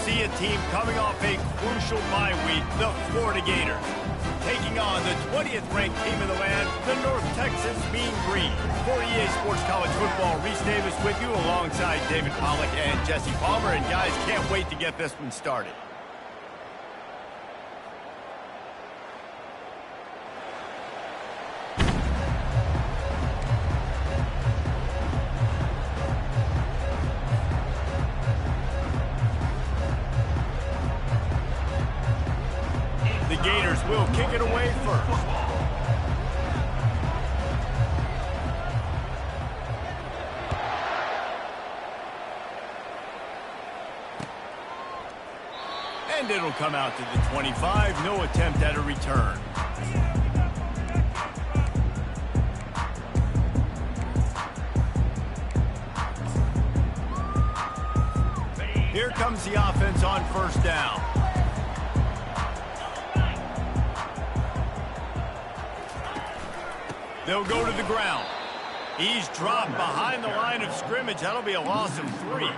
see a team coming off a crucial bye week, the Florida Gators, taking on the 20th ranked team in the land, the North Texas Mean Green. For EA Sports College Football, Reese Davis with you alongside David Pollack and Jesse Palmer. And guys, can't wait to get this one started. The Gators will kick it away first. And it'll come out to the 25. No attempt at a return. Here comes the offense on first down. They'll go to the ground. He's dropped behind the line of scrimmage. That'll be a loss of 3.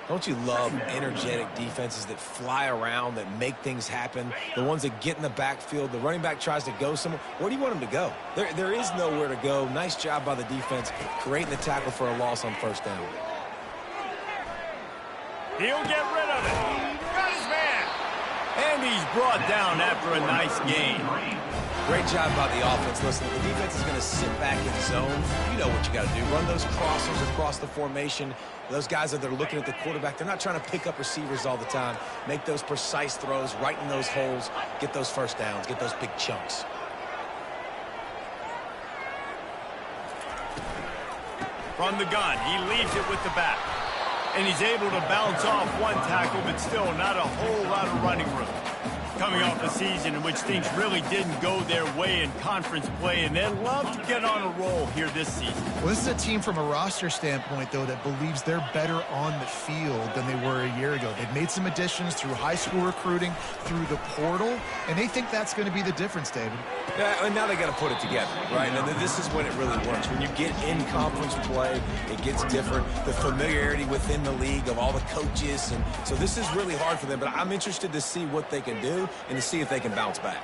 Don't you love energetic defenses that fly around, that make things happen? The ones that get in the backfield. The running back tries to go somewhere. Where do you want him to go? There is nowhere to go. Nice job by the defense creating the tackle for a loss on first down. He'll get rid of it. Got his man. And he's brought down after a nice gain. Great job by the offense. Listen, the defense is going to sit back in zone. You know what you got to do. Run those crossers across the formation. Those guys that are looking at the quarterback, they're not trying to pick up receivers all the time. Make those precise throws right in those holes. Get those first downs. Get those big chunks. From the gun, he leaves it with the back. And he's able to bounce off one tackle, but still not a whole lot of running room. Coming off a season in which things really didn't go their way in conference play, and they'd love to get on a roll here this season. Well, this is a team from a roster standpoint, though, that believes they're better on the field than they were a year ago. They've made some additions through high school recruiting, through the portal, and they think that's going to be the difference, David. Yeah, and now they got to put it together, right? And this is when it really works. When you get in conference play, it gets different. The familiarity within the league of all the coaches, and so this is really hard for them. But I'm interested to see what they can do and to see if they can bounce back.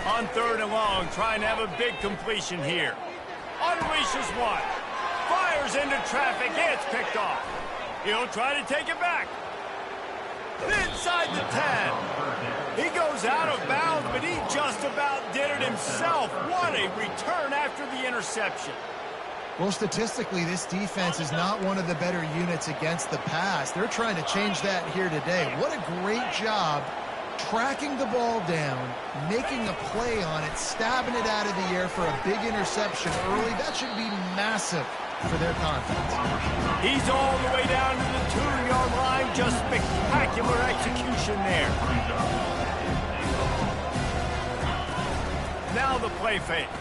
On 3rd and long, trying to have a big completion here. Unleashes one. Fires into traffic. It's picked off. He'll try to take it back. Inside the 10. He goes out of bounds, but he just about did it himself. What a return after the interception. Well, statistically, this defense is not one of the better units against the pass. They're trying to change that here today. What a great job tracking the ball down, making a play on it, stabbing it out of the air for a big interception early. That should be massive for their confidence. He's all the way down to the 2-yard line. Just spectacular execution there. Now the play fake.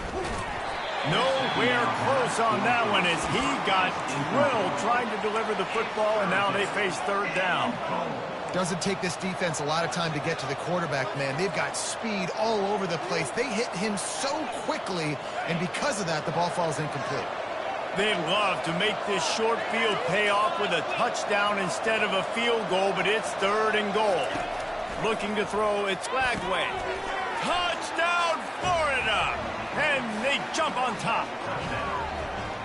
Nowhere close on that one as he got drilled trying to deliver the football, and now they face 3rd down. Doesn't take this defense a lot of time to get to the quarterback, man. They've got speed all over the place. They hit him so quickly, and because of that, the ball falls incomplete. They'd love to make this short field pay off with a touchdown instead of a field goal, but it's 3rd and goal. Looking to throw, it's Flagway. Touchdown, Florida! And they jump on top.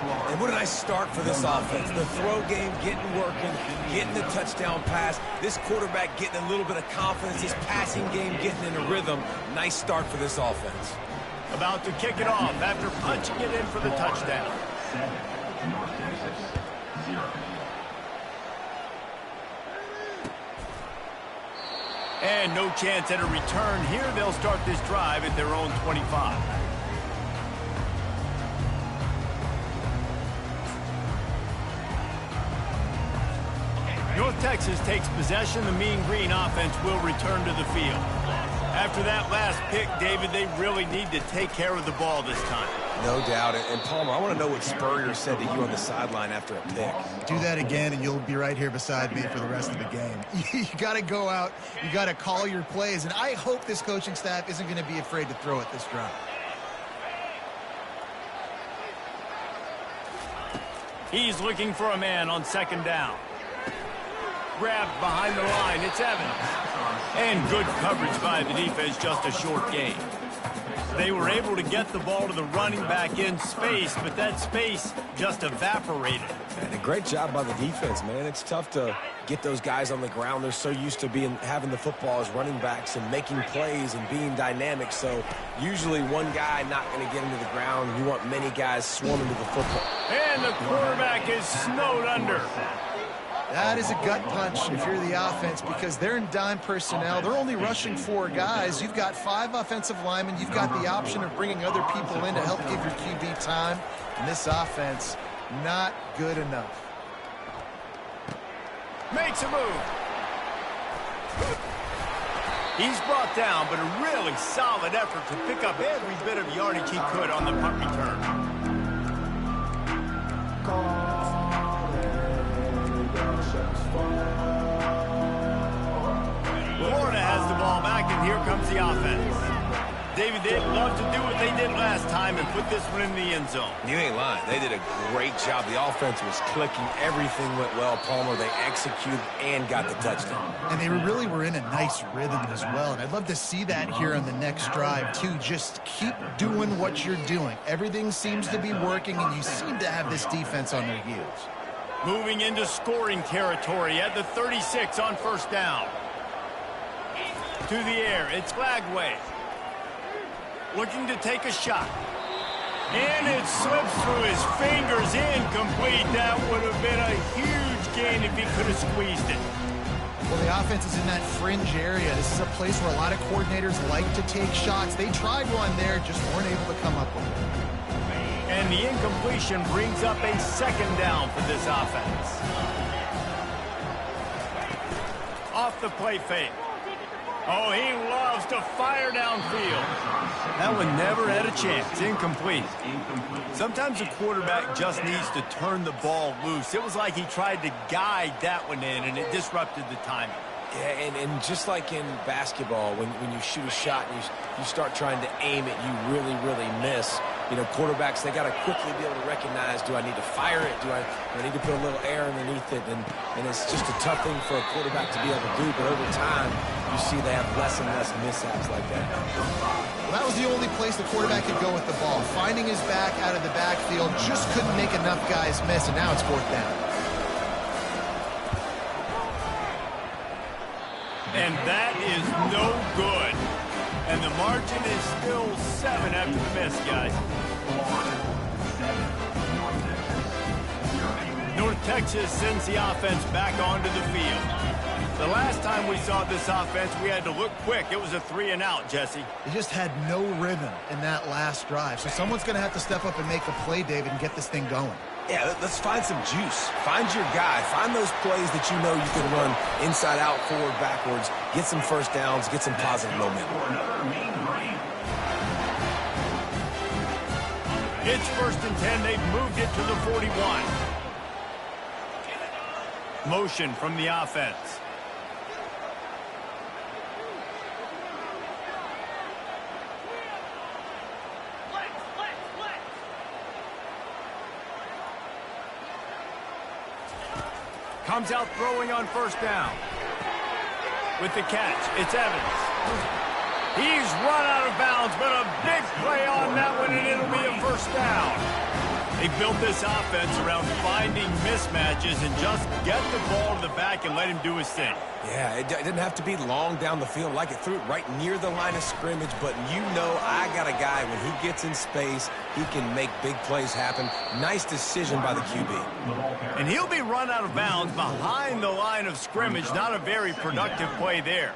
And what a nice start for this offense. The throw game getting working, getting the touchdown pass. This quarterback getting a little bit of confidence. This passing game getting in a rhythm. Nice start for this offense. About to kick it off after punching it in for the touchdown. And no chance at a return here. They'll start this drive at their own 25. North Texas takes possession. The Mean Green offense will return to the field. After that last pick, David, they really need to take care of the ball this time. No doubt. And Palmer, I want to know what Spurrier said to you on the sideline after a pick. Do that again, and you'll be right here beside me for the rest of the game. You got to go out. You got to call your plays. And I hope this coaching staff isn't going to be afraid to throw it this drive. He's looking for a man on second down. Grabbed behind the line, it's Evans. And good coverage by the defense, just a short gain. They were able to get the ball to the running back in space, but that space just evaporated. And a great job by the defense, man. It's tough to get those guys on the ground. They're so used to having the football as running backs and making plays and being dynamic. So usually one guy not going to get into the ground. You want many guys swarming to the football. And the quarterback is snowed under. That is a gut punch if you're the offense, because they're in dime personnel. They're only rushing 4 guys. You've got 5 offensive linemen. You've got the option of bringing other people in to help give your QB time. And this offense, not good enough. Makes a move. He's brought down, but a really solid effort to pick up every bit of yardage he could on the punt return. Florida has the ball back, and here comes the offense. David, they'd love to do what they did last time and put this one in the end zone. You ain't lying. They did a great job. The offense was clicking. Everything went well, Palmer. They executed and got the touchdown. And they really were in a nice rhythm as well. And I'd love to see that here on the next drive, too. Just keep doing what you're doing. Everything seems to be working, and you seem to have this defense on their heels. Moving into scoring territory at the 36 on first down. To the air, it's Lagway. Looking to take a shot. And it slips through his fingers, incomplete. That would have been a huge gain if he could have squeezed it. Well, the offense is in that fringe area. This is a place where a lot of coordinators like to take shots. They tried one there, just weren't able to come up with it. And the incompletion brings up a second down for this offense. Off the play fake. Oh, he loves to fire downfield. That one never had a chance. Incomplete. Sometimes a quarterback just needs to turn the ball loose. It was like he tried to guide that one in, and it disrupted the timing. Yeah, and just like in basketball, when you shoot a shot and you start trying to aim it, you really, really miss. You know, quarterbacks, they got to quickly be able to recognize, do I need to fire it? Do I need to put a little air underneath it? And it's just a tough thing for a quarterback to be able to do. But over time, you see they have less and less mishaps like that. Well, that was the only place the quarterback could go with the ball. Finding his back out of the backfield, just couldn't make enough guys miss, and now it's 4th down. And that is no good. And the margin is still 7 after the miss, guys. North Texas sends the offense back onto the field. The last time we saw this offense, we had to look quick. It was a 3-and-out, Jesse. They just had no rhythm in that last drive. So someone's going to have to step up and make a play, David, and get this thing going. Yeah, let's find some juice. Find your guy. Find those plays that you know you can run inside out, forward, backwards. Get some first downs. Get some positive momentum. It's 1st and 10. They've moved it to the 41. Motion from the offense. Comes out throwing on first down. With the catch, it's Evans. He's run out of bounds, but a big play on that one, and it'll be a first down. They built this offense around finding mismatches and just get the ball to the back and let him do his thing. Yeah, it didn't have to be long down the field. Like it threw it right near the line of scrimmage, but you know I got a guy, when he gets in space, he can make big plays happen. Nice decision by the QB. And he'll be run out of bounds behind the line of scrimmage. Not a very productive play there.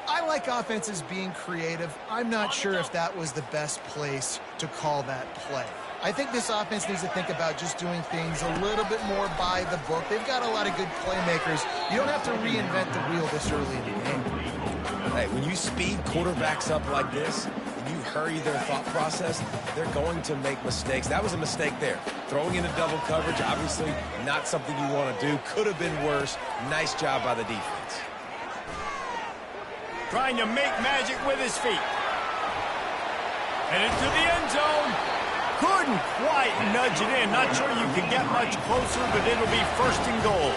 I like offenses being creative. I'm not sure if that was the best place to call that play. I think this offense needs to think about just doing things a little bit more by the book. They've got a lot of good playmakers. You don't have to reinvent the wheel this early in the game. Hey, when you speed quarterbacks up like this, and you hurry their thought process, they're going to make mistakes. That was a mistake there. Throwing into double coverage, obviously not something you want to do. Could have been worse. Nice job by the defense. Trying to make magic with his feet. And into the end zone. Couldn't quite nudge it in. Not sure you can get much closer, but it'll be first and goal.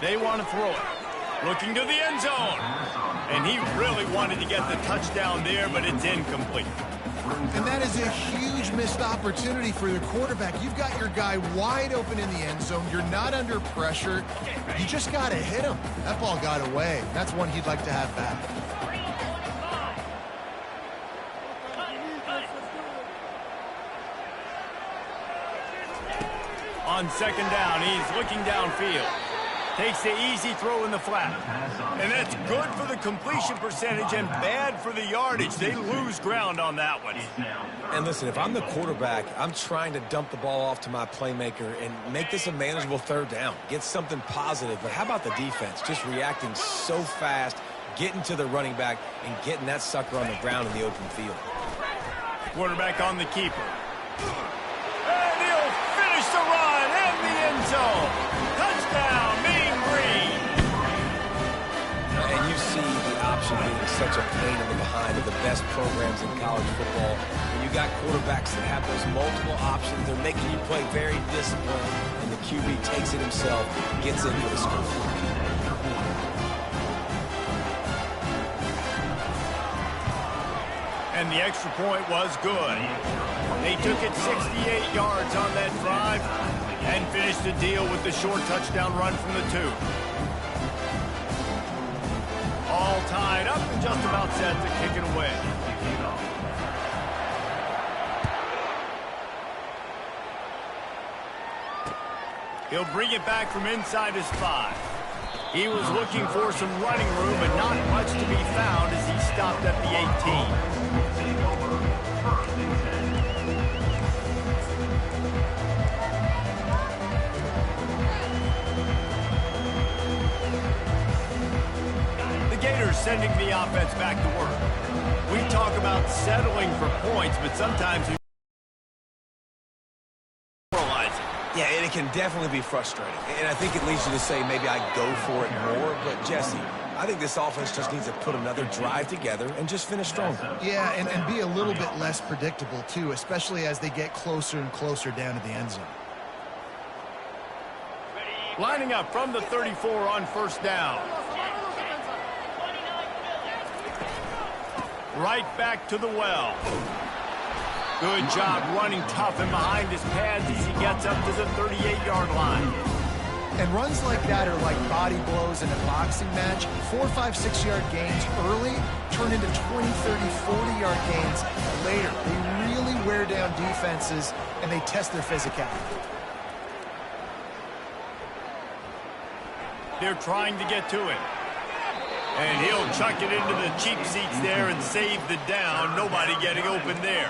They want to throw it. Looking to the end zone. And he really wanted to get the touchdown there, but it's incomplete. And that is a huge missed opportunity for your quarterback. You've got your guy wide open in the end zone. You're not under pressure. You just got to hit him. That ball got away. That's one he'd like to have back. On second down, he's looking downfield. Takes the easy throw in the flat. And that's good for the completion percentage and bad for the yardage. They lose ground on that one. And listen, if I'm the quarterback, I'm trying to dump the ball off to my playmaker and make this a manageable third down. Get something positive. But how about the defense? Just reacting so fast, getting to the running back, and getting that sucker on the ground in the open field. Quarterback on the keeper. And he'll finish the run in the end zone. Touchdown, Mean Green. And you see the option being such a pain in the behind of the best programs in college football. When you got quarterbacks that have those multiple options, they're making you play very disciplined, and the QB takes it himself, gets into the score. And the extra point was good. They took it 68 yards on that drive and finished the deal with the short touchdown run from the 2. All tied up and just about set to kick it away. He'll bring it back from inside his 5. He was looking for some running room, but not much to be found as he stopped at the 18. Sending the offense back to work. We talk about settling for points, but sometimes we realize it. Yeah, and it can definitely be frustrating. And I think it leads you to say maybe I go for it more. But, Jesse, I think this offense just needs to put another drive together and just finish stronger. Yeah, and be a little bit less predictable, too, especially as they get closer and closer down to the end zone. Lining up from the 34 on first down. Right back to the well. Good job running tough and behind his pads as he gets up to the 38-yard line. And runs like that are like body blows in a boxing match. 4, 5, 6-yard gains early turn into 20, 30, 40-yard gains later. They really wear down defenses, and they test their physicality. They're trying to get to him. And he'll chuck it into the cheap seats there and save the down. Nobody getting open there.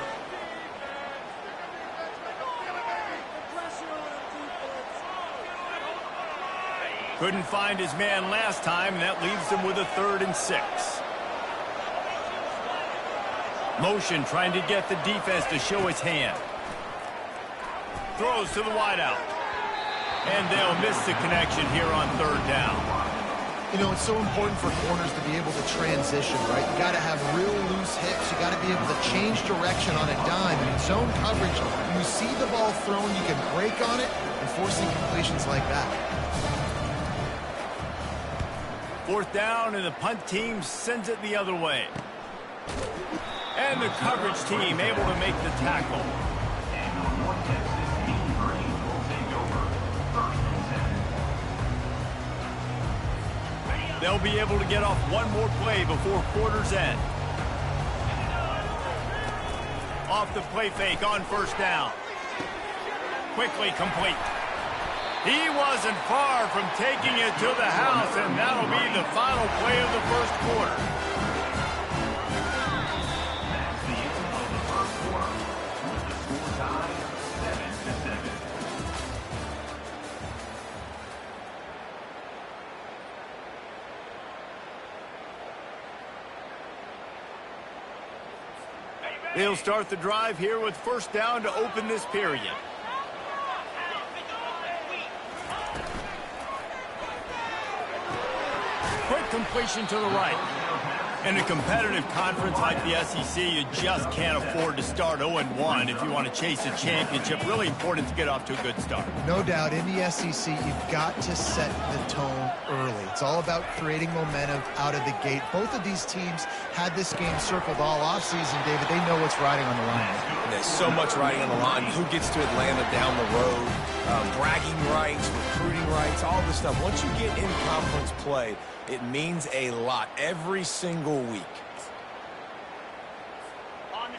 Couldn't find his man last time, and that leaves him with a 3rd and 6. Motion trying to get the defense to show his hand. Throws to the wideout. And they'll miss the connection here on 3rd down. You know, it's so important for corners to be able to transition, right? You got to have real loose hips. You got to be able to change direction on a dime. And in zone coverage, when you see the ball thrown, you can break on it and force incompletions like that. 4th down, and the punt team sends it the other way. And the coverage team able to make the tackle. They'll be able to get off one more play before quarter's end. Off the play fake on first down. Quickly complete. He wasn't far from taking it to the house, and that'll be the final play of the first quarter. They'll start the drive here with first down to open this period. Quick completion to the right. In a competitive conference like the SEC, you just can't afford to start 0-1 if you want to chase a championship. Really important to get off to a good start. No doubt, in the SEC, you've got to set the tone early. It's all about creating momentum out of the gate. Both of these teams had this game circled all offseason, David. They know what's riding on the line. There's so much riding on the line. Who gets to Atlanta down the road? Bragging rights, recruiting rights, all this stuff. Once you get in conference play, it means a lot every single week.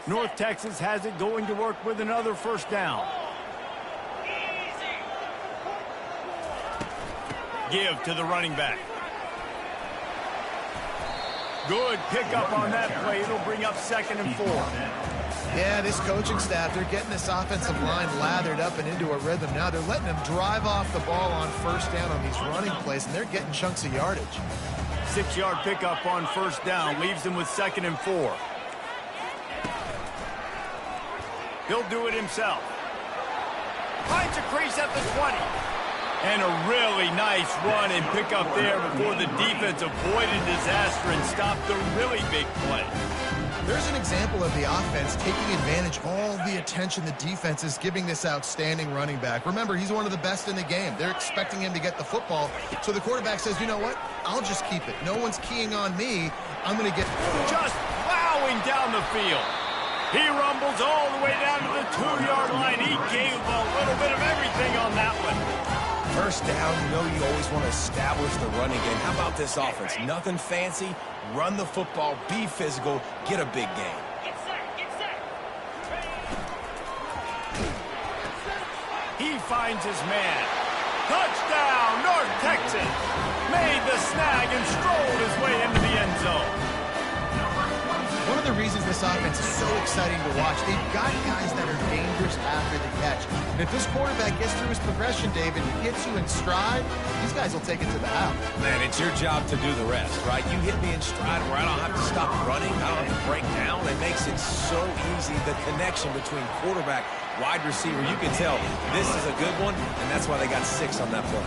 North Texas has it going to work with another first down. Give to the running back. Good pickup on that play. It'll bring up 2nd and 4. Yeah, this coaching staff, they're getting this offensive line lathered up and into a rhythm. Now they're letting them drive off the ball on first down on these running plays, and they're getting chunks of yardage. 6-yard pickup on first down. Leaves them with 2nd and 4. He'll do it himself. Finds a crease at the 20. And a really nice run and pickup there before the defense avoided disaster and stopped the really big play. There's an example of the offense taking advantage of all the attention the defense is giving this outstanding running back. Remember, he's one of the best in the game. They're expecting him to get the football. So the quarterback says, you know what? I'll just keep it. No one's keying on me. I'm going to get... Just plowing down the field. He rumbles all the way down to the 2-yard line. He gave a little bit of everything on that one. First down, you know you always want to establish the running game. How about this offense? Nothing fancy. Run the football, be physical, get a big gain. He finds his man. Touchdown, North Texas. Made the snag and strolled his way into the end zone. One of the reasons this offense is so exciting to watch, they've got guys that are dangerous after the catch. And if this quarterback gets through his progression, David, and hits you in stride, these guys will take it to the house. Man, it's your job to do the rest, right? You hit me in stride where I don't have to stop running. I don't have to break down. It makes it so easy. The connection between quarterback, wide receiver, you can tell this is a good one, and that's why they got 6 on that play.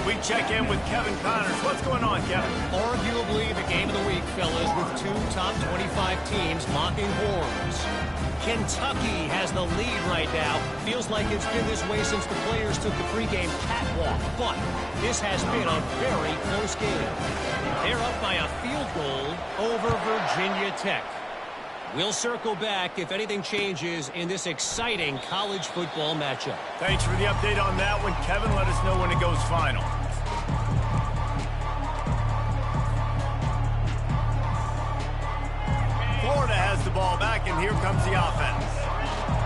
We check in with Kevin Connors. What's going on, Kevin? Arguably the game of the week, fellas, with 2 top 25 teams locking horns. Kentucky has the lead right now. Feels like it's been this way since the players took the pregame catwalk. But this has been a very close game. They're up by a field goal over Virginia Tech. We'll circle back if anything changes in this exciting college football matchup. Thanks for the update on that one, Kevin. Let us know when it goes final. Florida has the ball back, and here comes the offense.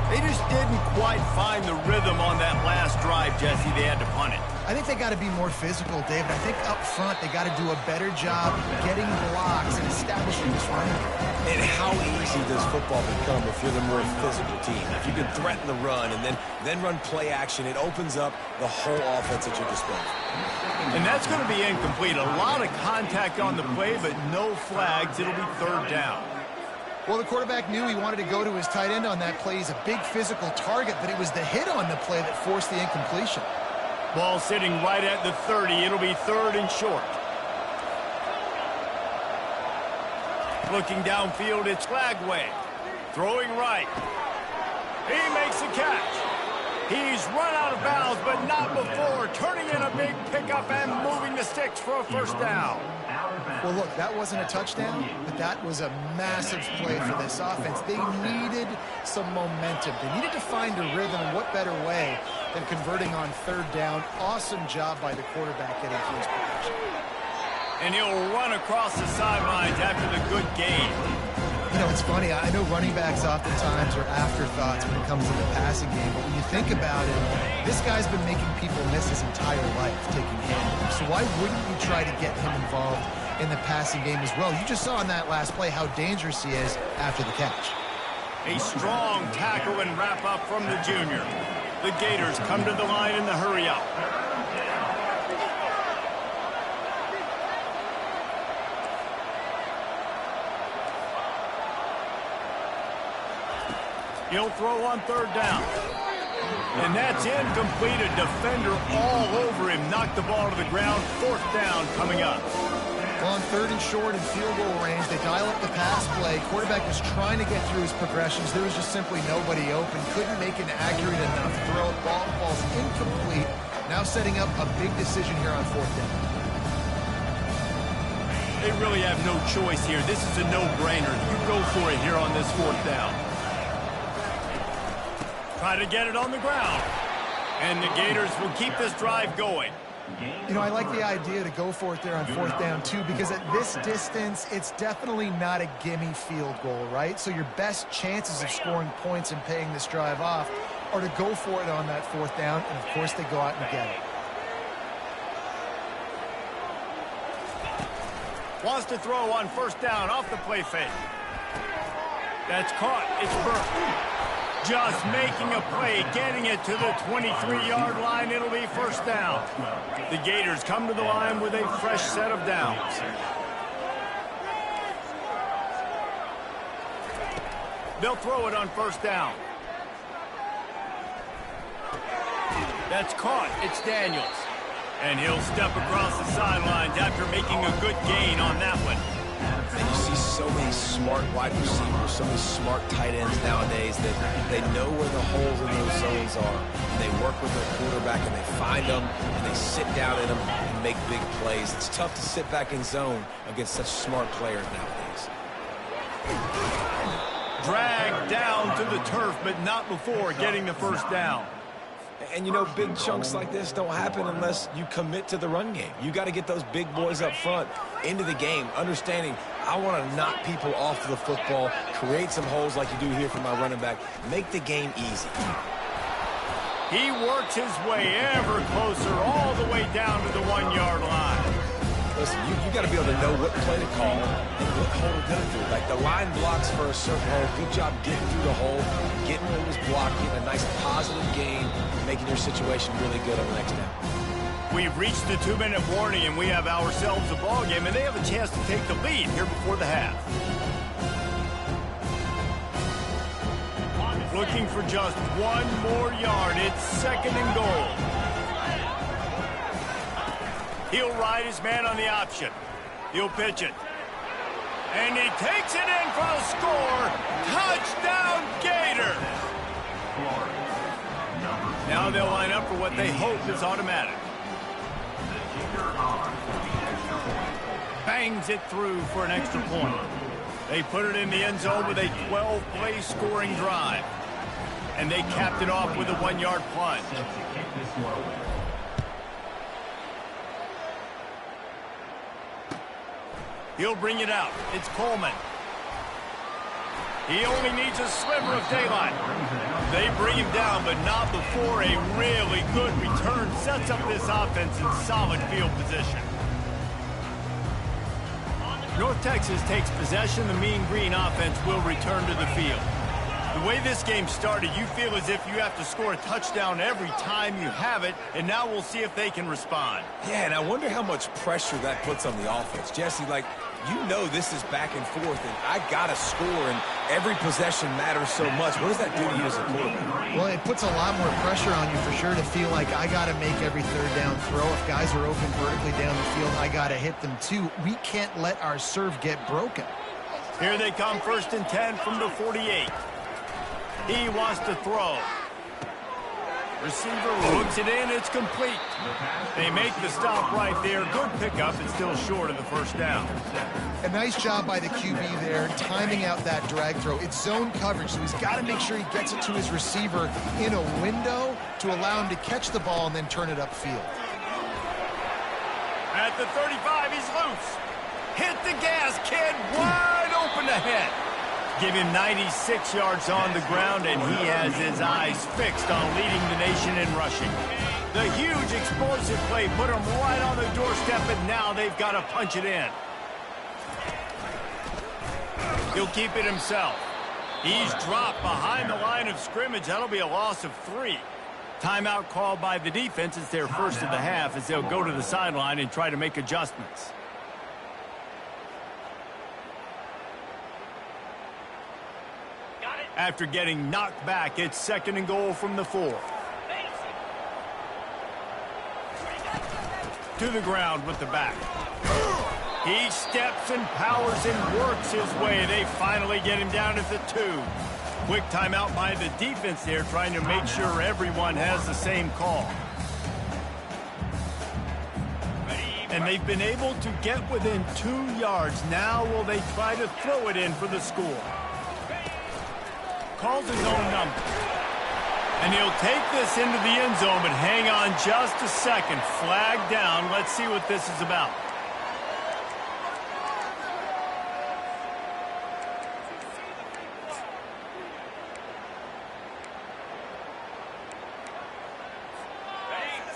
They just didn't quite find the rhythm on that last drive, Jesse. They had to punt it. I think they got to be more physical, David. I think up front they got to do a better job getting blocks and establishing this running game. And how easy does football become if you're the more physical team? If you can threaten the run and then run play action, it opens up the whole offense at your disposal. And that's going to be incomplete. A lot of contact on the play, but no flags. It'll be 3rd down. Well, the quarterback knew he wanted to go to his tight end on that play. He's a big physical target, but it was the hit on the play that forced the incompletion. Ball sitting right at the 30. It'll be 3rd and short. Looking downfield, it's Flagway. Throwing right. He makes the catch. He's run out of bounds, but not before. Turning in a big pickup and moving the sticks for a first down. Well, look, that wasn't a touchdown, but that was a massive play for this offense. They needed some momentum. They needed to find a rhythm, and what better way than converting on 3rd down. Awesome job by the quarterback getting through his progression. And he'll run across the sidelines after the good gain. You know, it's funny. I know running backs oftentimes are afterthoughts when it comes to the passing game, but when you think about it, this guy's been making people miss his entire life taking handoffs. So why wouldn't you try to get him involved in the passing game as well? You just saw in that last play how dangerous he is after the catch. A strong tackle and wrap up from the junior. The Gators come to the line in the hurry up. He'll throw on 3rd down. And that's incomplete. A defender all over him. Knocked the ball to the ground. 4th down coming up. Well, Well, on 3rd and short and field goal range, they dial up the pass play. Quarterback was trying to get through his progressions. There was just simply nobody open. Couldn't make an accurate enough throw. Ball's incomplete. Now setting up a big decision here on 4th down. They really have no choice here. This is a no-brainer. You go for it here on this 4th down. Try to get it on the ground. And the Gators will keep this drive going. You know, I like the idea to go for it there on 4th down, too, because at this distance, it's definitely not a gimme field goal, right? So your best chances of scoring points and paying this drive off are to go for it on that 4th down, and, of course, they go out and get it. Wants to throw on 1st down off the play fake. That's caught. It's Burke. Just making a play, getting it to the 23-yard line. It'll be 1st down. The Gators come to the line with a fresh set of downs. They'll throw it on 1st down. That's caught. It's Daniels. And he'll step across the sidelines after making a good gain on that one. And you see so many smart wide receivers, so many smart tight ends nowadays that they know where the holes in those zones are. And they work with their quarterback and they find them and they sit down in them and make big plays. It's tough to sit back in zone against such smart players nowadays. Dragged down to the turf, but not before getting the 1st down. And, you know, big chunks like this don't happen unless you commit to the run game. You got to get those big boys up front into the game, understanding I want to knock people off the football, create some holes like you do here for my running back, make the game easy. He works his way ever closer all the way down to the 1-yard line. Listen, you got to be able to know what play to call and what hole to go through. Like the line blocks for a certain hole. Good job getting through the hole, getting what was blocked, getting a nice positive gain, making your situation really good on the next down. We've reached the 2-minute warning, and we have ourselves a ball game, and they have a chance to take the lead here before the half. Looking for just 1 more yard. It's 2nd and goal. He'll ride his man on the option. He'll pitch it. And he takes it in for the score. Touchdown, Gators! Now they'll line up for what they hope is automatic. Bangs it through for an extra point. They put it in the end zone with a 12-play scoring drive. And they capped it off with a 1-yard plunge. He'll bring it out. It's Coleman. He only needs a sliver of daylight. They bring him down, but not before a really good return sets up this offense in solid field position. North Texas takes possession. The Mean Green offense will return to the field. The way this game started, you feel as if you have to score a touchdown every time you have it, and now we'll see if they can respond. Yeah, and I wonder how much pressure that puts on the offense. Jesse, like, you know this is back and forth, and I got to score, and every possession matters so much. What does that do to you as a quarterback? Well, it puts a lot more pressure on you for sure to feel like I got to make every 3rd down throw. If guys are open vertically down the field, I got to hit them too. We can't let our serve get broken. Here they come, 1st and 10 from the 48. He wants to throw. Receiver hooks it in. It's complete. They make the stop right there. Good pickup. It's still short of the 1st down. A nice job by the QB there, timing out that drag throw. It's zone coverage, so he's got to make sure he gets it to his receiver in a window to allow him to catch the ball and then turn it upfield. At the 35, he's loose. Hit the gas, kid. Wide open ahead. Give him 96 yards on the ground, and he has his eyes fixed on leading the nation in rushing. The huge explosive play put him right on the doorstep, and now they've got to punch it in. He'll keep it himself. He's dropped behind the line of scrimmage. That'll be a loss of 3. Timeout called by the defense. It's their first of the half as they'll go to the sideline and try to make adjustments. After getting knocked back, it's 2nd and goal from the 4. To the ground with the back. He steps and powers and works his way. They finally get him down at the 2. Quick timeout by the defense there, trying to make sure everyone has the same call. And they've been able to get within 2 yards. Now will they try to throw it in for the score? Calls his own number. And he'll take this into the end zone, but hang on just a second. Flag down. Let's see what this is about.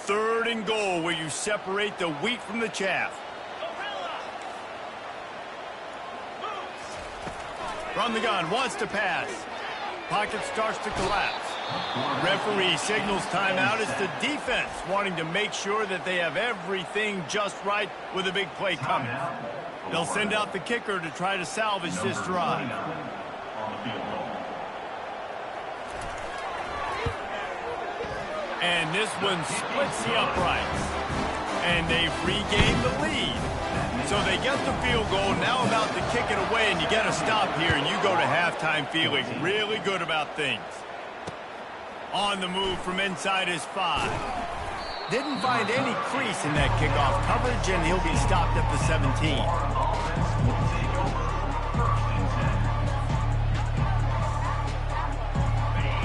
Third and goal, where you separate the wheat from the chaff. From the gun, wants to pass. Pocket starts to collapse. Referee signals timeout. It's the defense wanting to make sure that they have everything just right with a big play coming. They'll send out the kicker to try to salvage this drive. And this one splits the uprights. And they've regained the lead. So they get the field goal, now about to kick it away, and you get a stop here, and you go to halftime feeling really good about things. On the move from inside his 5. Didn't find any crease in that kickoff coverage, and he'll be stopped at the 17.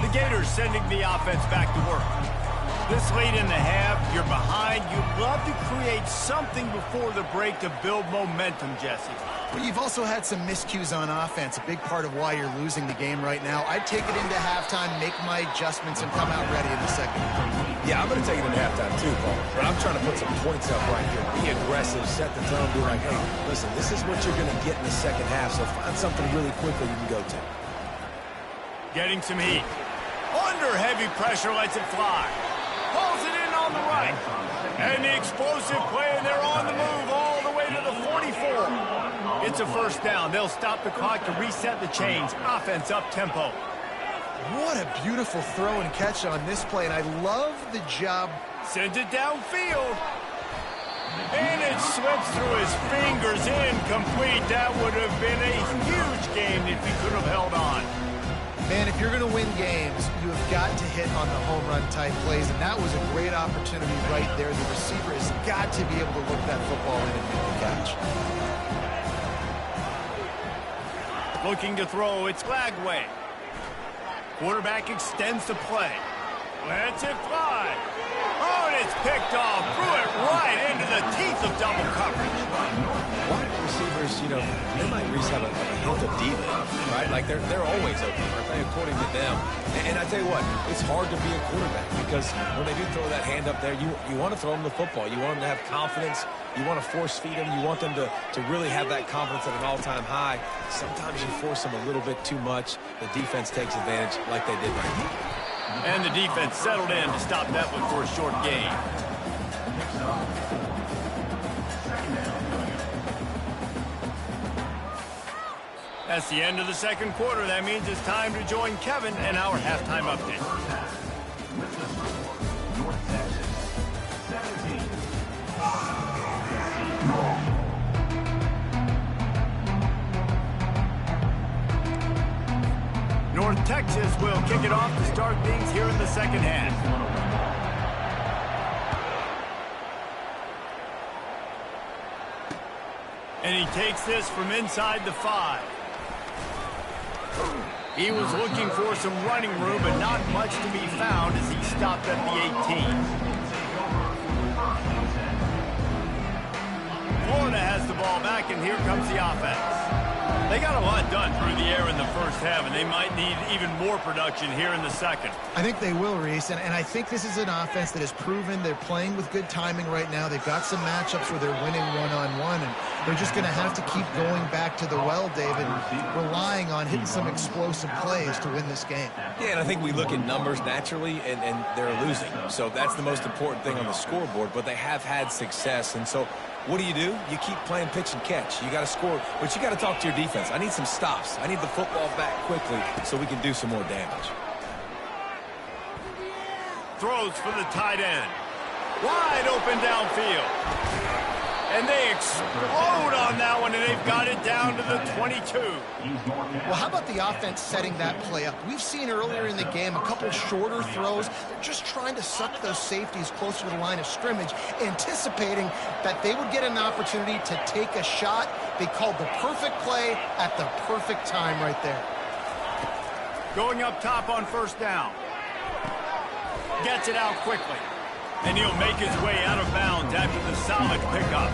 The Gators sending the offense back to work. This late in the half, you're behind. You'd love to create something before the break to build momentum, Jesse. Well, you've also had some miscues on offense, a big part of why you're losing the game right now. I'd take it into halftime, make my adjustments, and come out ready in the second. Yeah, I'm going to take it into halftime too, Paul. But I'm trying to put some points up right here. Be aggressive, set the tone, be like, hey, listen, this is what you're going to get in the second half, so find something really quickly you can go to. Getting some heat. Under heavy pressure, lets it fly. Pulls it in on the right. And the explosive play, and they're on the move all the way to the 44. It's a first down. They'll stop the clock to reset the chains. Offense up tempo. What a beautiful throw and catch on this play, and I love the job. Sends it downfield. And it slips through his fingers, incomplete. That would have been a huge game if he could have held on. Man, if you're going to win games, you have got to hit on the home run type plays, and that was a great opportunity right there. The receiver has got to be able to look that football in and make the catch. Looking to throw, it's Lagway. Quarterback extends the play. Lets it fly. Oh, and it's picked off. Threw it right into the teeth of double coverage. Wide receivers, you know, they might at least have a hint of diva, right? Like they're always open, right? According to them. And I tell you what, it's hard to be a quarterback because when they do throw that hand up there, you want to throw them the football. You want them to have confidence. You want to force feed them. You want them to really have that confidence at an all-time high. Sometimes you force them a little bit too much. The defense takes advantage like they did right now. And the defense settled in to stop that one for a short gain. That's the end of the second quarter. That means it's time to join Kevin and our halftime update. North Texas will kick it off to start things here in the second half. And he takes this from inside the 5. He was looking for some running room, but not much to be found as he stopped at the 18. Florida has the ball back, and here comes the offense. They got a lot done through the air in the first half, and they might need even more production here in the second. I think they will, Reese, and I think this is an offense that has proven they're playing with good timing right now. They've got some matchups where they're winning one-on-one, and they're just going to have to keep going back to the well, David, relying on hitting some explosive plays to win this game. Yeah, and I think we look at numbers naturally, and they're losing. So that's the most important thing on the scoreboard, but they have had success, and so what do? You keep playing pitch and catch. You got to score, but you got to talk to your defense. I need some stops. I need the football back quickly so we can do some more damage. Throws for the tight end. Wide open downfield. And they explode on that one, and they've got it down to the 22. Well, how about the offense setting that play up? We've seen earlier in the game a couple shorter throws. They're just trying to suck those safeties closer to the line of scrimmage, anticipating that they would get an opportunity to take a shot. They called the perfect play at the perfect time right there. Going up top on first down. Gets it out quickly. And he'll make his way out of bounds after the solid pickup.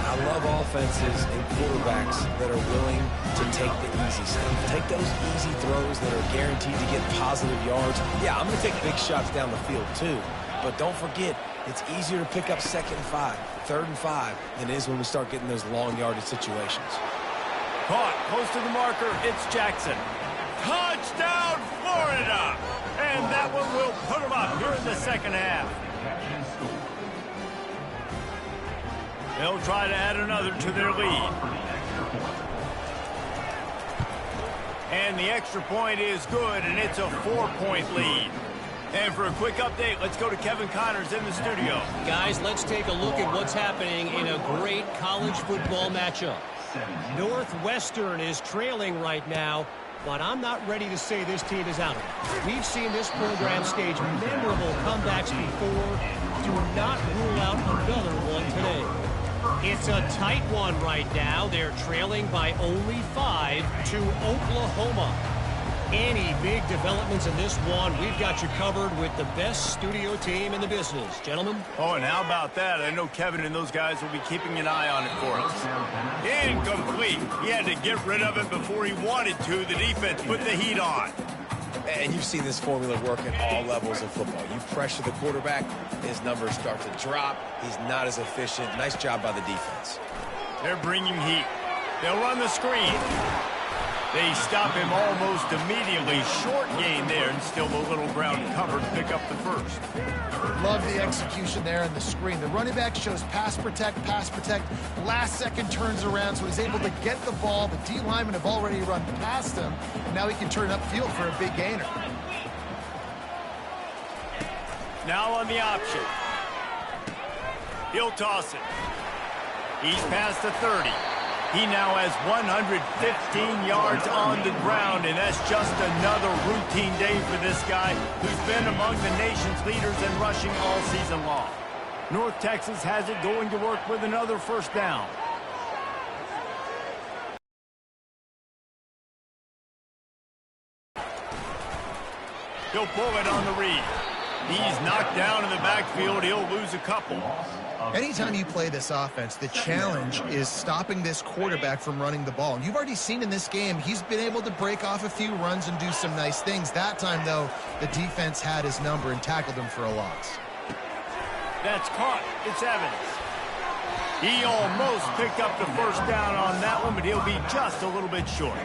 I love offenses and quarterbacks that are willing to take the easy stuff. Take those easy throws that are guaranteed to get positive yards. Yeah, I'm going to take big shots down the field too. But don't forget, it's easier to pick up 2nd and 5, 3rd and 5 than it is when we start getting those long yardage situations. Caught close to the marker. It's Jackson. Touchdown, Florida! And that one will put them up here in the second half. They'll try to add another to their lead. And the extra point is good, and it's a 4-point lead. And for a quick update, let's go to Kevin Connors in the studio. Guys, let's take a look at what's happening in a great college football matchup. Northwestern is trailing right now, but I'm not ready to say this team is out of it. We've seen this program stage memorable comebacks before. Do not rule out another one today. It's a tight one right now. They're trailing by only 5 to Oklahoma. Any big developments in this one, we've got you covered with the best studio team in the business. Gentlemen? Oh, and how about that? I know Kevin and those guys will be keeping an eye on it for us. Incomplete. He had to get rid of it before he wanted to. The defense put the heat on. And you've seen this formula work at all levels of football. You pressure the quarterback, his numbers start to drop. He's not as efficient. Nice job by the defense. They're bringing heat. They'll run the screen. They stop him almost immediately. Short gain there, and still a little ground covered to pick up the first. Love the execution there in the screen. The running back shows pass protect. Last second turns around, so he's able to get the ball. The D linemen have already run past him, and now he can turn upfield for a big gainer. Now on the option. He'll toss it. He's past the 30. He now has 115 yards on the ground, and that's just another routine day for this guy who's been among the nation's leaders in rushing all season long. North Texas has it going to work with another first down. He'll pull it on the read. He's knocked down in the backfield. He'll lose a couple. Anytime you play this offense, the challenge is stopping this quarterback from running the ball. And you've already seen in this game, he's been able to break off a few runs and do some nice things. That time, though, the defense had his number and tackled him for a loss. That's caught. It's Evans. He almost picked up the first down on that one, but he'll be just a little bit short.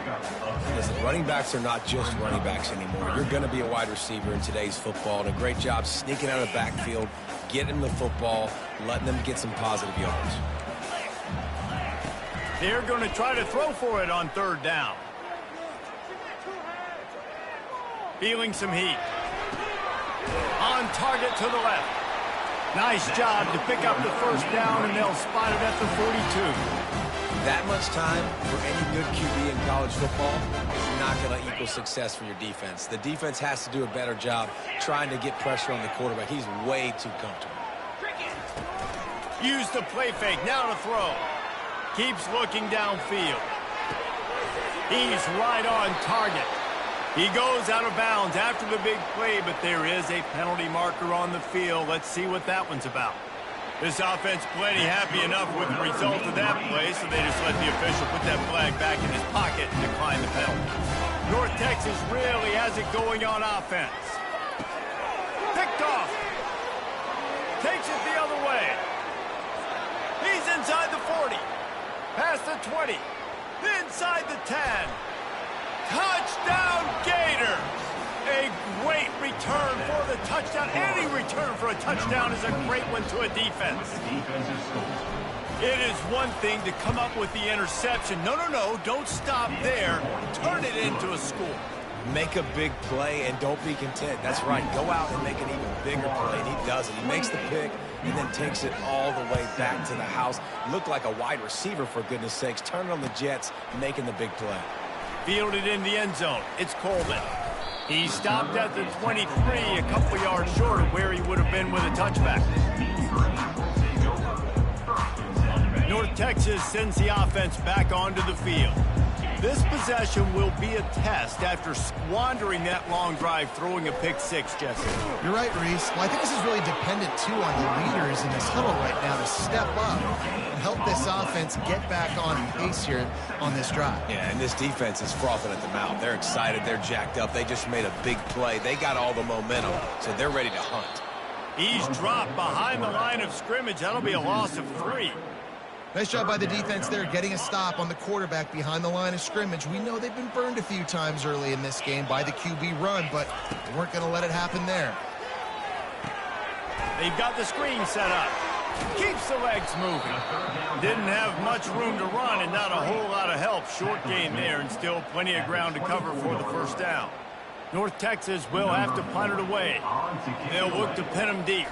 Listen, running backs are not just running backs anymore. You're going to be a wide receiver in today's football, and a great job sneaking out of the backfield, getting the football, letting them get some positive yards. They're going to try to throw for it on third down. Feeling some heat. On target to the left. Nice job to pick up the first down, and they'll spot it at the 42. That much time for any good QB in college football is not going to equal success for your defense. The defense has to do a better job trying to get pressure on the quarterback. He's way too comfortable. Use the play fake. Now to throw. Keeps looking downfield. He's right on target. He goes out of bounds after the big play, but there is a penalty marker on the field. Let's see what that one's about. This offense plenty happy enough with the result of that play, so they just let the official put that flag back in his pocket and decline the penalty. North Texas really has it going on offense. Picked off. Takes it the other way. He's inside the 40. Past the 20. Inside the 10. Touchdown Gators! A great return for the touchdown. Any return for a touchdown is a great one to a defense. It is one thing to come up with the interception. No, don't stop there. Turn it into a score. Make a big play and don't be content. That's right. Go out and make an even bigger play, and he does it. He makes the pick and then takes it all the way back to the house. Looked like a wide receiver, for goodness sakes. Turning on the Jets, making the big play. Fielded in the end zone. It's Coleman. He stopped at the 23, a couple yards short of where he would have been with a touchback. North Texas sends the offense back onto the field. This possession will be a test after squandering that long drive, throwing a pick six, Jesse. You're right, Reese. Well, I think this is really dependent, too, on the leaders in this huddle right now to step up and help this offense get back on pace here on this drive. Yeah, and this defense is frothing at the mouth. They're excited. They're jacked up. They just made a big play. They got all the momentum, so they're ready to hunt. He's dropped behind the line of scrimmage. That'll be a loss of 3. Nice job by the defense there, getting a stop on the quarterback behind the line of scrimmage. We know they've been burned a few times early in this game by the QB run, but they weren't going to let it happen there. They've got the screen set up. Keeps the legs moving. Didn't have much room to run and not a whole lot of help. Short gain there and still plenty of ground to cover for the first down. North Texas will have to punt it away. They'll look to pin them deep.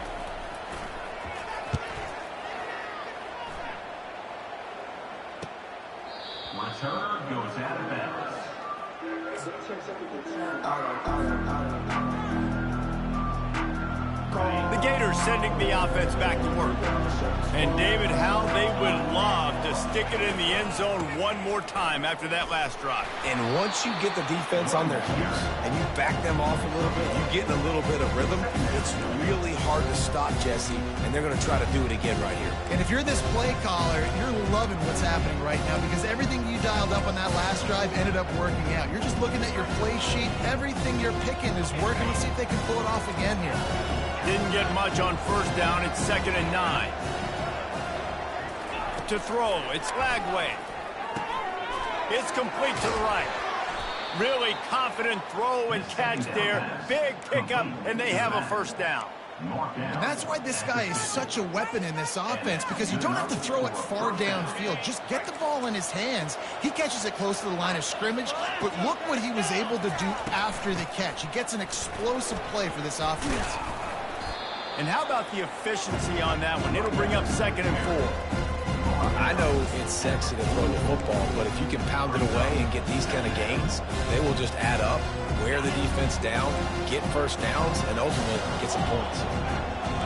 Return goes out of bounds. The Gators sending the offense back to work. And David, how they would love to stick it in the end zone one more time after that last drive. And once you get the defense on their heels and you back them off a little bit, you get in a little bit of rhythm, it's really hard to stop, Jesse, and they're going to try to do it again right here. And if you're this play caller, you're loving what's happening right now because everything you dialed up on that last drive ended up working out. You're just looking at your play sheet. Everything you're picking is working. Let's see if they can pull it off again here. Didn't get much on first down. It's 2nd and 9. To throw, it's Lagway. It's complete to the right. Really confident throw and catch there. Big pickup, and they have a first down. And that's why this guy is such a weapon in this offense, because you don't have to throw it far downfield. Just get the ball in his hands. He catches it close to the line of scrimmage, but look what he was able to do after the catch. He gets an explosive play for this offense. And how about the efficiency on that one? It'll bring up 2nd and 4. I know it's sexy to throw the football, but if you can pound it away and get these kind of gains, they will just add up, wear the defense down, get first downs, and ultimately get some points.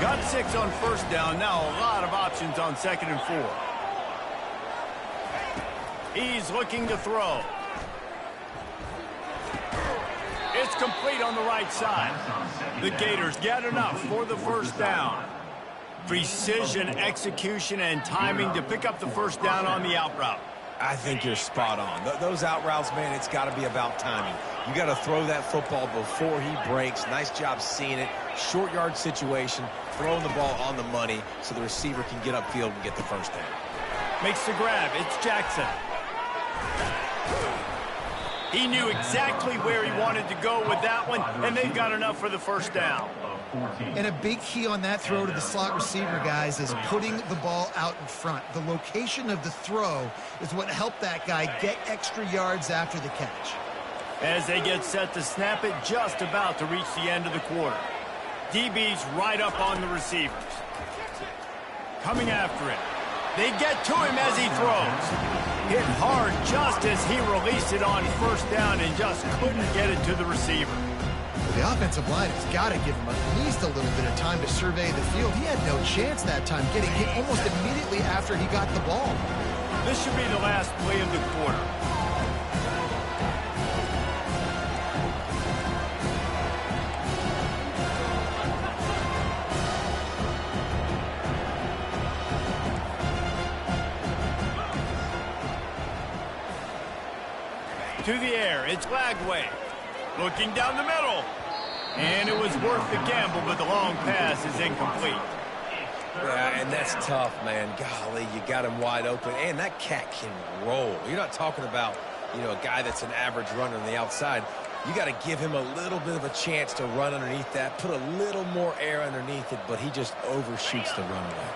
Got 6 on first down. Now a lot of options on 2nd and 4. He's looking to throw. It's complete on the right side. The Gators get enough for the first down. Precision, execution, and timing to pick up the first down on the out route. I think you're spot on. Those out routes, man, it's got to be about timing. You got to throw that football before he breaks. Nice job seeing it. Short yard situation, throwing the ball on the money so the receiver can get upfield and get the first down. Makes the grab. It's Jackson. He knew exactly where he wanted to go with that one, and they've got enough for the first down. And a big key on that throw to the slot receiver, guys, is putting the ball out in front. The location of the throw is what helped that guy get extra yards after the catch. As they get set to snap it, just about to reach the end of the quarter. DB's right up on the receivers. Coming after it. They get to him as he throws. Hit hard just as he released it on first down and just couldn't get it to the receiver. The offensive line has got to give him at least a little bit of time to survey the field. He had no chance that time, getting hit almost immediately after he got the ball. This should be the last play of the quarter. To the air, it's Lagway. Looking down the middle. And it was worth the gamble, but the long pass is incomplete. Yeah, and that's tough, man. Golly, you got him wide open. And that cat can roll. You're not talking about, a guy that's an average runner on the outside. You got to give him a little bit of a chance to run underneath that, put a little more air underneath it, but he just overshoots the runway.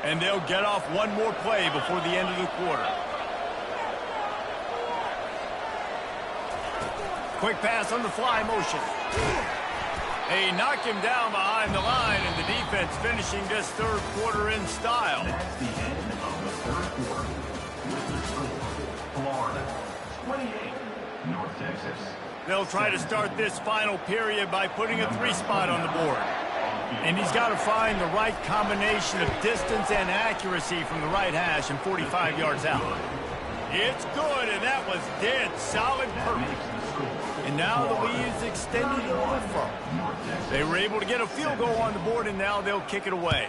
And they'll get off one more play before the end of the quarter. Quick pass on the fly motion. They knock him down behind the line, and the defense finishing this third quarter in style. That's the end of the third quarter. With the score, Florida 28, North Texas. They'll try to start this final period by putting a 3-spot on the board. And he's got to find the right combination of distance and accuracy from the right hash and 45 yards out. It's good, and that was dead solid perfect. And now the lead is extended a little further. They were able to get a field goal on the board, and now they'll kick it away.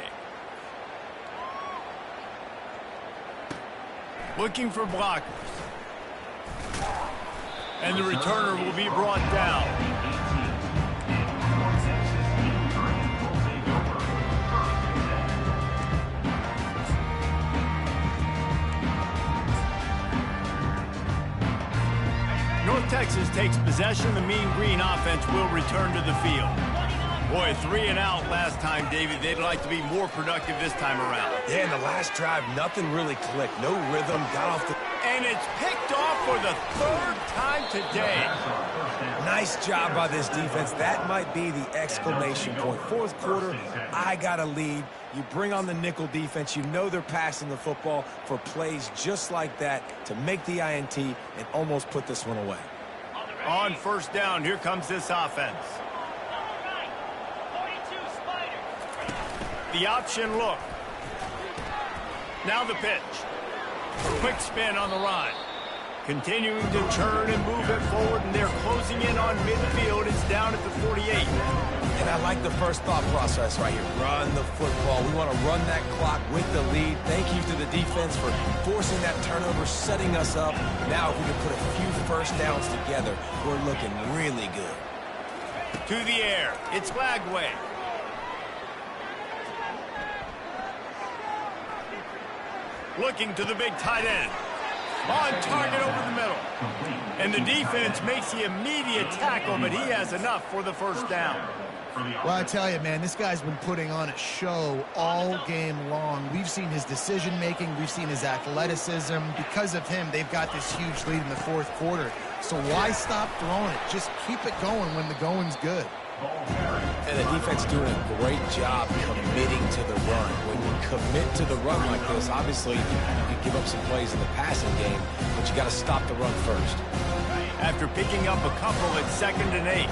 Looking for blockers. And the returner will be brought down. North Texas takes possession. The Mean Green offense will return to the field. Boy, 3 and out last time, David. They'd like to be more productive this time around. Yeah, in the last drive, nothing really clicked. No rhythm, got off the... And it's picked off for the 3rd time today. Nice job by this defense. That might be the exclamation point. 4th quarter, I got a lead. You bring on the nickel defense. You know they're passing the football for plays just like that to make the INT and almost put this one away. On first down, here comes this offense. The option look. Now the pitch. Quick spin on the run. Continuing to turn and move it forward, and they're closing in on midfield. It's down at the 48. And I like the first thought process right here. Run the football. We want to run that clock with the lead. Thank you to the defense for forcing that turnover, setting us up. Now if we can put a few first downs together, we're looking really good. To the air. It's Lagway. Looking to the big tight end. On target over the middle. And the defense makes the immediate tackle, but he has enough for the first down. Well, I tell you, man, this guy's been putting on a show all game long. We've seen his decision-making. We've seen his athleticism. Because of him, they've got this huge lead in the 4th quarter. So why stop throwing it? Just keep it going when the going's good. And the defense doing a great job committing to the run. When you commit to the run like this, obviously you can give up some plays in the passing game, but you got to stop the run first. After picking up a couple at 2nd and 8.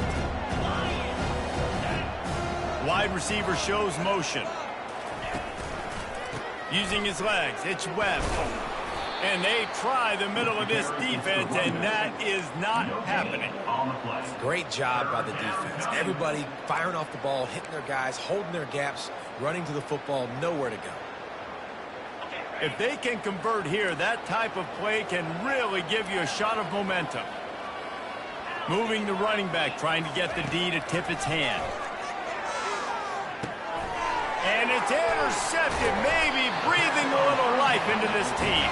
Wide receiver shows motion. Using his legs, it's Webb. And they try the middle of this defense, and that is not happening. Great job by the defense. Everybody firing off the ball, hitting their guys, holding their gaps, running to the football, nowhere to go. If they can convert here, that type of play can really give you a shot of momentum. Moving the running back, trying to get the D to tip its hand. And it's intercepted, maybe breathing a little life into this team.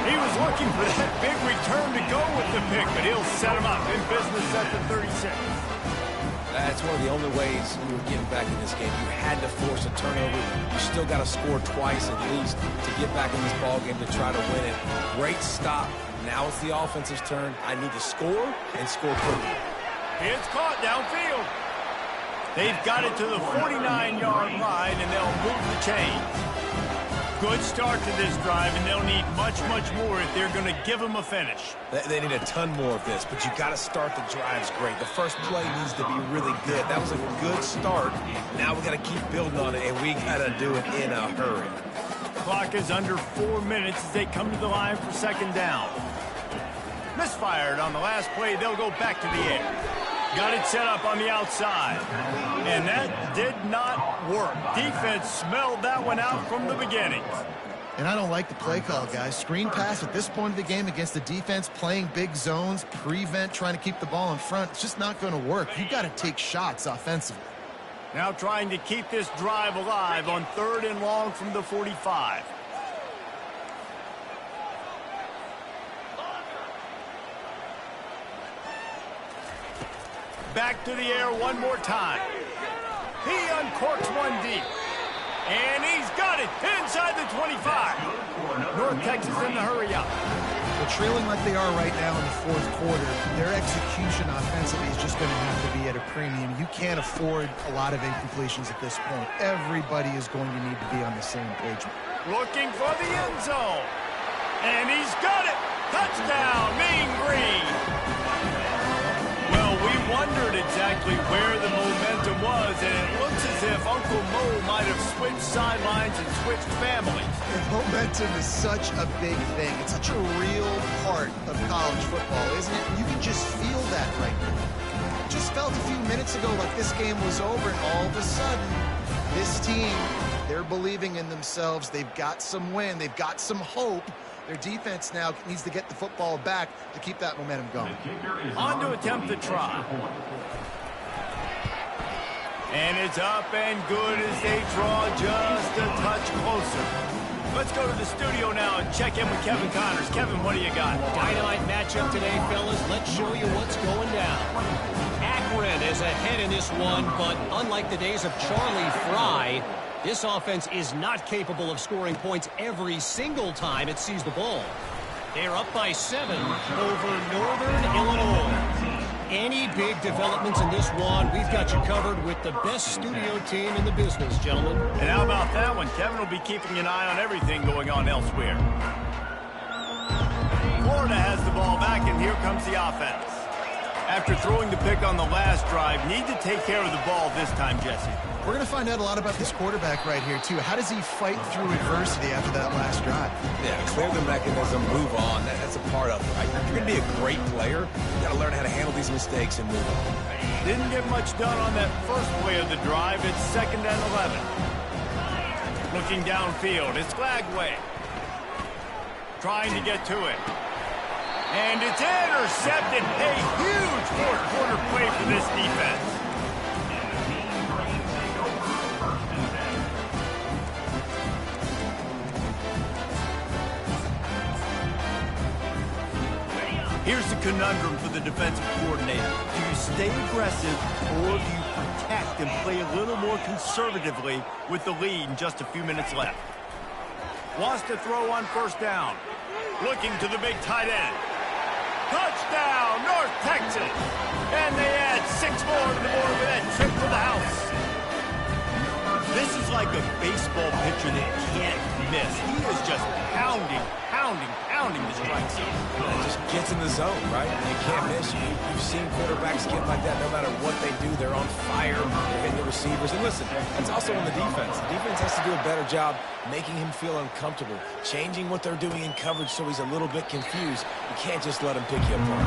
He was looking for that big return to go with the pick, but he'll set him up in business at the 36. That's one of the only ways you were getting back in this game. You had to force a turnover. You still got to score twice at least to get back in this ball game to try to win it. Great stop. Now it's the offense's turn. I need to score and score quickly. It's caught downfield. They've got it to the 49-yard line, and they'll move the chains. Good start to this drive, and they'll need much, much more if they're going to give them a finish. They need a ton more of this, but you got to start the drives great. The first play needs to be really good. That was a good start. Now we got to keep building on it, and we got to do it in a hurry. Clock is under 4 minutes as they come to the line for 2nd down. Misfired on the last play. They'll go back to the air. Got it set up on the outside. And that did not work. Defense smelled that one out from the beginning. And I don't like the play call, guys. Screen pass at this point of the game against the defense, playing big zones, prevent, trying to keep the ball in front. It's just not going to work. You got to take shots offensively. Now trying to keep this drive alive on 3rd and long from the 45. Back to the air one more time. He uncorks one deep. And he's got it inside the 25. North Texas in the hurry up. Well, trailing like they are right now in the fourth quarter, their execution offensively is just going to have to be at a premium. You can't afford a lot of incompletions at this point. Everybody is going to need to be on the same page. Looking for the end zone. And he's got it. Touchdown, Mean Green. Well, we wondered exactly where the momentum was, and it looks as if Uncle Mo might have switched sidelines and switched families. And momentum is such a big thing. It's such a real part of college football, isn't it? You can just feel that right now. Just felt a few minutes ago like this game was over, and all of a sudden, this team, they're believing in themselves. They've got some wind. They've got some hope. Their defense now needs to get the football back to keep that momentum going. On to attempt the try. And it's up and good as they draw just a touch closer. Let's go to the studio now and check in with Kevin Connors. Kevin, what do you got? Dynamite matchup today, fellas. Let's show you what's going down. Akron is ahead in this one, but unlike the days of Charlie Fry, this offense is not capable of scoring points every single time it sees the ball. They're up by 7 over Northern Illinois. Any big developments in this one, we've got you covered with the best studio team in the business, gentlemen. And how about that one? Kevin will be keeping an eye on everything going on elsewhere. Florida has the ball back, and here comes the offense. After throwing the pick on the last drive, need to take care of the ball this time, Jesse. We're going to find out a lot about this quarterback right here, too. How does he fight through adversity after that last drive? Yeah, clear the mechanism, move on. That's a part of it, right? If you're going to be a great player, you got to learn how to handle these mistakes and move on. Didn't get much done on that first play of the drive. It's 2nd and 11. Looking downfield, it's Glagway. Trying to get to it. And it's intercepted. A huge fourth-quarter play for this defense. Here's the conundrum for the defensive coordinator. Do you stay aggressive, or do you protect and play a little more conservatively with the lead and just a few minutes left? Wants to throw on first down. Looking to the big tight end. Touchdown, North Texas! And they add 6 more to the board with that trip to the house. This is like a baseball pitcher that can't miss. He is just pounding the strike zone. It just gets in the zone, right? You can't miss. You've seen quarterbacks get like that no matter what they do. They're on fire. They're hitting the receivers. And listen, that's also on the defense. The defense has to do a better job making him feel uncomfortable, changing what they're doing in coverage so he's a little bit confused. You can't just let him pick you apart.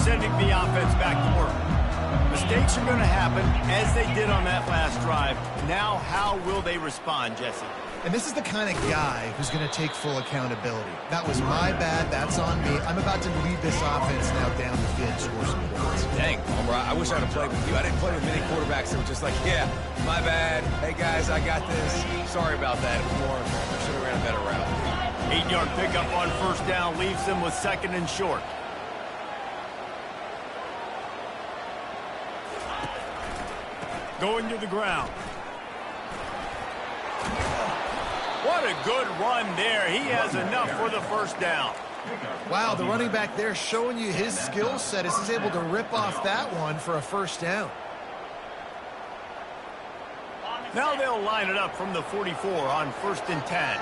Sending the offense back to work. Mistakes are going to happen, as they did on that last drive. Now, how will they respond, Jesse? And this is the kind of guy who's going to take full accountability. That was my bad. That's on me. I'm about to lead this offense now down the field, score some points. Dang, Homer, I wish I'd have played with you. I didn't play with many quarterbacks that were just like, yeah, my bad. Hey, guys, I got this. Sorry about that. It was more, I should have ran a better route. 8-yard pickup on first down leaves them with 2nd and short. Going to the ground. What a good run there. He has enough for the first down. Wow, the running back there showing you his skill set as he's able to rip off that one for a first down. Now they'll line it up from the 44 on 1st and 10.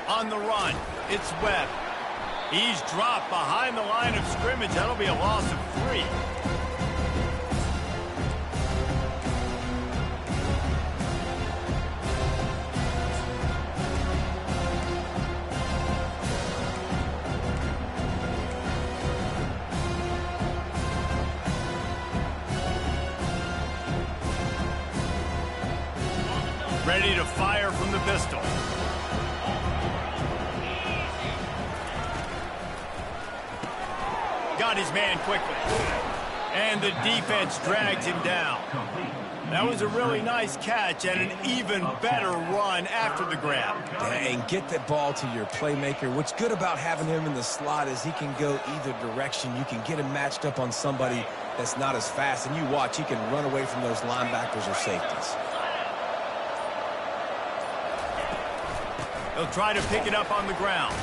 On the run, it's Webb. He's dropped behind the line of scrimmage. That'll be a loss of 3. Ready to fire from the pistol. Got his man quickly. And the defense drags him down. That was a really nice catch and an even better run after the grab. And get that ball to your playmaker. What's good about having him in the slot is he can go either direction. You can get him matched up on somebody that's not as fast, and you watch, he can run away from those linebackers or safeties. He'll try to pick it up on the ground.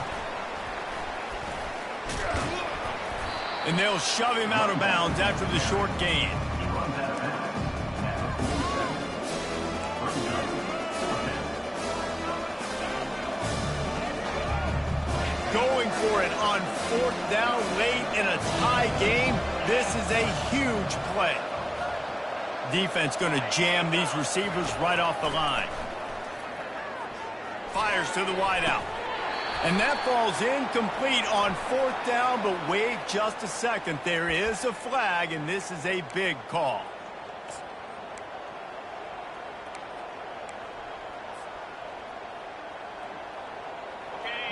And they'll shove him out of bounds after the short gain. Going for it on 4th down late in a tie game. This is a huge play. Defense going to jam these receivers right off the line. Fires to the wideout. And that falls incomplete on 4th down, but wait just a second. There is a flag, and this is a big call.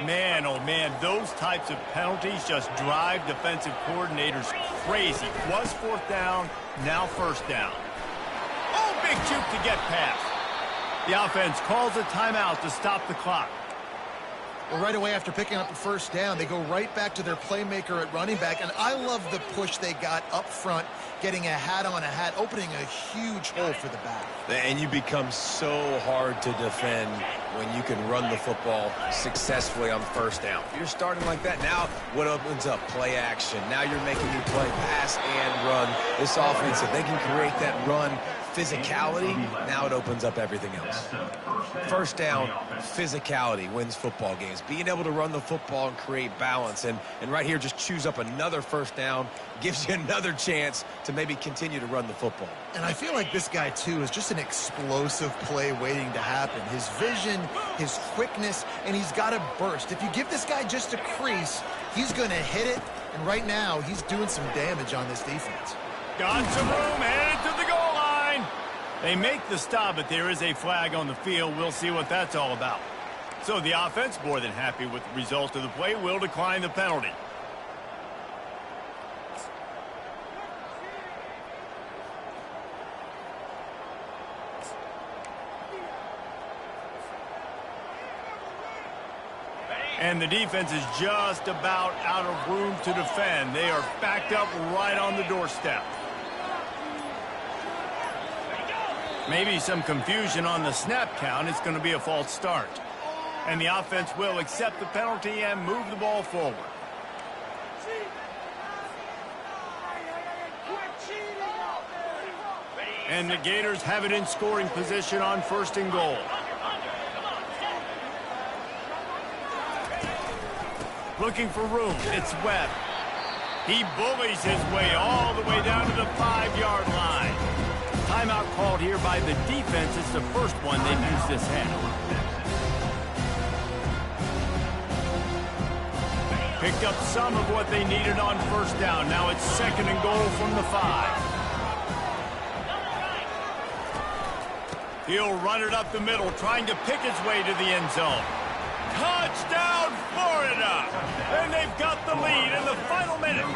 Man, oh man, those types of penalties just drive defensive coordinators crazy. Was 4th down, now 1st down. Oh, big juke to get past. The offense calls a timeout to stop the clock. Well, right away after picking up the 1st down, they go right back to their playmaker at running back. And I love the push they got up front, getting a hat on a hat, opening a huge hole for the back. And you become so hard to defend when you can run the football successfully on 1st down. If you're starting like that, now what opens up? Play action. Now you're making you play pass and run. This offense, if they can create that run physicality, now it opens up everything else. 1st down, physicality wins football games. Being able to run the football and create balance. And right here, just choose up another 1st down, gives you another chance to maybe continue to run the football. And I feel like this guy, too, is just an explosive play waiting to happen. His vision, his quickness, and he's got a burst. If you give this guy just a crease, he's going to hit it. And right now, he's doing some damage on this defense. Got some room, headed to the goal line. They make the stop, but there is a flag on the field. We'll see what that's all about. So the offense, more than happy with the result of the play, will decline the penalty. And the defense is just about out of room to defend. They are backed up right on the doorstep. Maybe some confusion on the snap count. It's going to be a false start. And the offense will accept the penalty and move the ball forward. And the Gators have it in scoring position on 1st and goal. Looking for room. It's Webb. He bullies his way all the way down to the 5-yard line. Timeout called here by the defense. It's the first one they've used this half. Picked up some of what they needed on 1st down. Now it's 2nd and goal from the 5. He'll run it up the middle, trying to pick his way to the end zone. Touchdown, Florida! And they've got the lead in the final minute.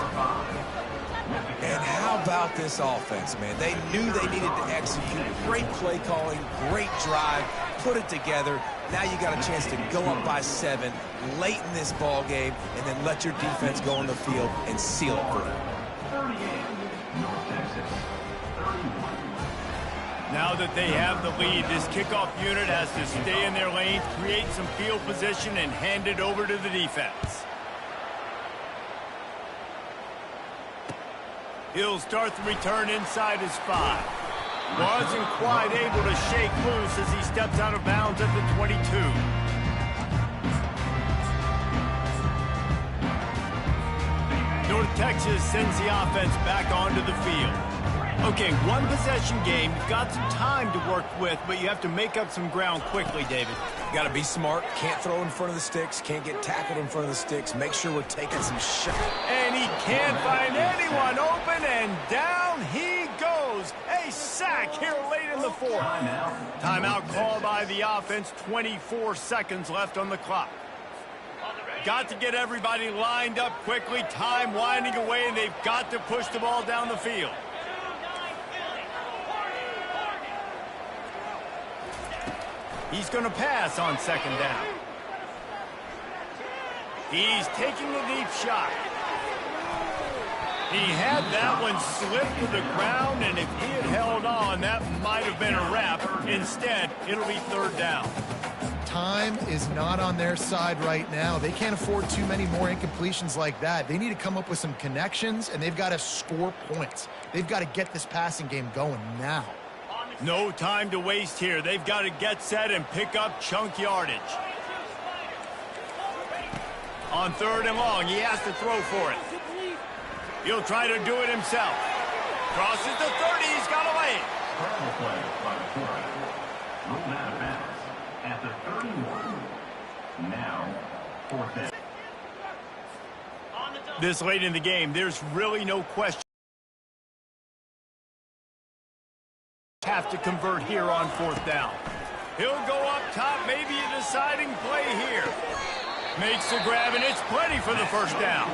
And how about this offense, man? They knew they needed to execute. Great play calling, great drive, put it together. Now you got a chance to go up by 7 late in this ball game and then let your defense go on the field and seal it for them. 38, North Texas, 31. Now that they have the lead, this kickoff unit has to stay in their lane, create some field position, and hand it over to the defense. He'll start the return inside his 5. Wasn't quite able to shake loose as he steps out of bounds at the 22. North Texas sends the offense back onto the field. Okay, one possession game. You've got some time to work with, but you have to make up some ground quickly, David. Got to be smart. Can't throw in front of the sticks. Can't get tackled in front of the sticks. Make sure we're taking some shots. And he can't find anyone open, and down he goes. A sack here late in the 4th. Timeout called by the offense. 24 seconds left on the clock. Got to get everybody lined up quickly. Time winding away, and they've got to push the ball down the field. He's going to pass on second down. He's taking the deep shot. He had that one slip to the ground, and if he had held on, that might have been a wrap. Instead, it'll be third down. Time is not on their side right now. They can't afford too many more incompletions like that. They need to come up with some connections, and they've got to score points. They've got to get this passing game going now. No time to waste here. They've got to get set and pick up chunk yardage. On third and long, he has to throw for it. He'll try to do it himself. Crosses the 30, he's got away. Final play by the quarterback. Rolled out of bounds at the 31. Now, fourth down. This late in the game, there's really no question. Have to convert here on fourth down. He'll go up top, maybe a deciding play here. Makes the grab, and it's plenty for the first down.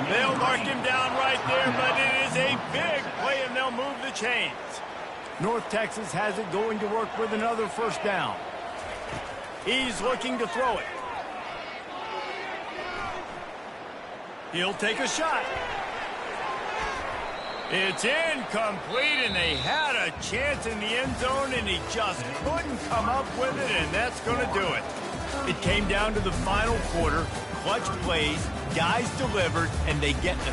They'll mark him down right there, but it is a big play, and they'll move the chains. North Texas has it going to work with another first down. He's looking to throw it. He'll take a shot. It's incomplete, and they had a chance in the end zone, and he just couldn't come up with it, and that's going to do it. It came down to the final quarter, clutch plays, guys delivered, and they get the